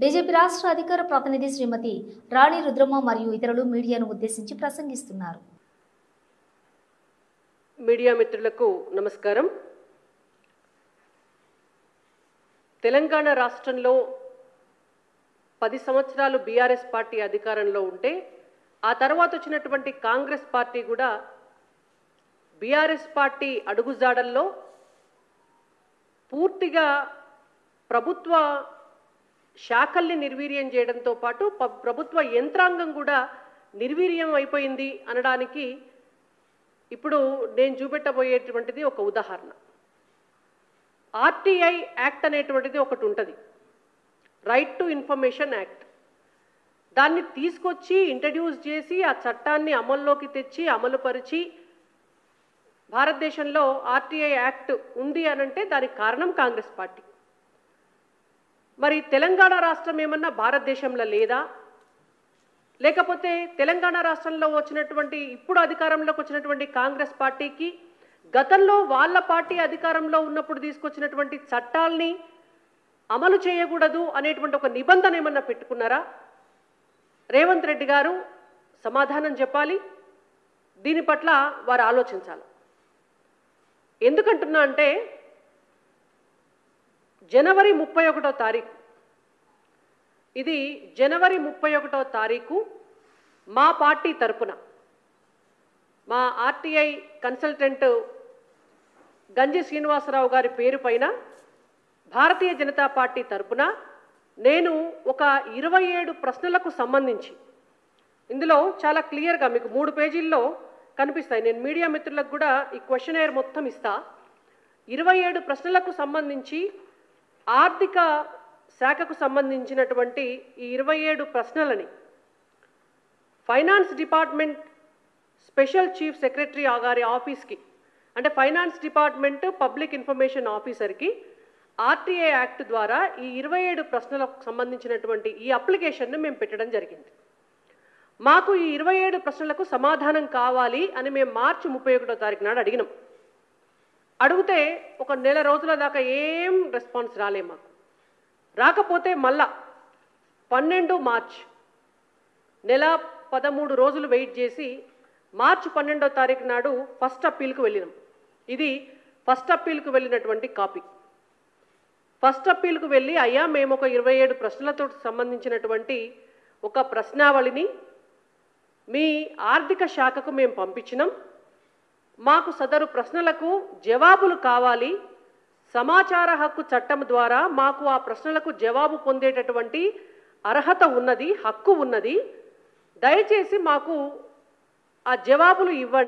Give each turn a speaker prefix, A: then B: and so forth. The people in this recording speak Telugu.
A: బీజేపీ రాష్ట్ర అధికార ప్రతినిధి శ్రీమతి రాణి రుద్రమ్మ మరియు ఇతరులు మీడియాను ఉద్దేశించి ప్రసంగిస్తున్నారు.
B: మీడియా మిత్రులకు నమస్కారం. తెలంగాణ రాష్ట్రంలో 10 సంవత్సరాలు బీఆర్ఎస్ పార్టీ అధికారంలో ఉంటే ఆ తర్వాత వచ్చినటువంటి కాంగ్రెస్ పార్టీ కూడా బీఆర్ఎస్ పార్టీ అడుగుజాడల్లో పూర్తిగా ప్రభుత్వ శాఖల్ని నిర్వీర్యం చేయడంతో పాటు ప్రభుత్వ యంత్రాంగం కూడా నిర్వీర్యం అయిపోయింది అనడానికి ఇప్పుడు నేను చూపెట్టబోయేటువంటిది ఒక ఉదాహరణ. ఆర్టీఐ యాక్ట్ అనేటువంటిది ఒకటి ఉంటుంది, రైట్ టు ఇన్ఫర్మేషన్ యాక్ట్. దాన్ని తీసుకొచ్చి ఇంట్రడ్యూస్ చేసి ఆ చట్టాన్ని అమల్లోకి తెచ్చి అమలుపరిచి భారతదేశంలో ఆర్టీఐ యాక్ట్ ఉంది అనంటే దానికి కారణం కాంగ్రెస్ పార్టీ. మరి తెలంగాణ రాష్ట్రం ఏమన్నా భారతదేశంలో లేదా, లేకపోతే తెలంగాణ రాష్ట్రంలో వచ్చినటువంటి ఇప్పుడు అధికారంలోకి వచ్చినటువంటి కాంగ్రెస్ పార్టీకి గతంలో వాళ్ళ పార్టీ అధికారంలో ఉన్నప్పుడు తీసుకొచ్చినటువంటి చట్టాల్ని అమలు చేయకూడదు అనేటువంటి ఒక నిబంధన ఏమన్నా పెట్టుకున్నారా? రేవంత్ రెడ్డి గారు సమాధానం చెప్పాలి. దీని పట్ల వారు ఆలోచించాలి. ఎందుకంటున్నా అంటే జనవరి 31వ తారీఖు, ఇది జనవరి 31వ తారీఖు మా పార్టీ తరపున మా ఆర్టీఐ కన్సల్టెంట్ గంజి శ్రీనివాసరావు గారి పేరు పైన భారతీయ జనతా పార్టీ తరపున నేను ఒక 27 ప్రశ్నలకు సంబంధించి, ఇందులో చాలా క్లియర్గా మీకు 3 పేజీల్లో కనిపిస్తాయి. నేను మీడియా మిత్రులకు కూడా ఈ క్వశ్చనైర్ మొత్తం ఇస్తా. 27 ప్రశ్నలకు సంబంధించి ఆర్థిక శాఖకు సంబంధించినటువంటి ఈ 27 ప్రశ్నలని finance department special chief secretary గారి ఆఫీస్కి, అంటే ఫైనాన్స్ డిపార్ట్మెంట్ పబ్లిక్ ఇన్ఫర్మేషన్ ఆఫీసర్కి ఆర్టీఐ యాక్ట్ ద్వారా ఈ 27 ప్రశ్నలకు సంబంధించినటువంటి ఈ అప్లికేషన్ను మేము పెట్టడం జరిగింది. మాకు ఈ 27 ప్రశ్నలకు సమాధానం కావాలి అని మేము మార్చి 31వ తారీఖు నాడు అడిగినాం. అడిగితే ఒక నెల రోజుల దాకా ఏం రెస్పాన్స్ రాలే. మాకు రాకపోతే మళ్ళా 12 మార్చ్, నెల 13 రోజులు వెయిట్ చేసి మార్చి 12వ తారీఖు నాడు ఫస్ట్ అప్పీల్కు వెళ్ళినాం. ఇది ఫస్ట్ అప్పీల్కు వెళ్ళినటువంటి కాపీ. ఫస్ట్ అప్పీల్కు వెళ్ళి అయ్యా మేము ఒక 27 ప్రశ్నలతో సంబంధించినటువంటి ఒక ప్రశ్నావళిని మీ ఆర్థిక శాఖకు మేము పంపించినాం. మాకు సదరు ప్రశ్నలకు జవాబులు కావాలి. సమాచార హక్కు చట్టం ద్వారా మాకు ఆ ప్రశ్నలకు జవాబు పొందేటటువంటి అర్హత ఉన్నది, హక్కు ఉన్నది. దయచేసి మాకు ఆ జవాబులు ఇవ్వండి.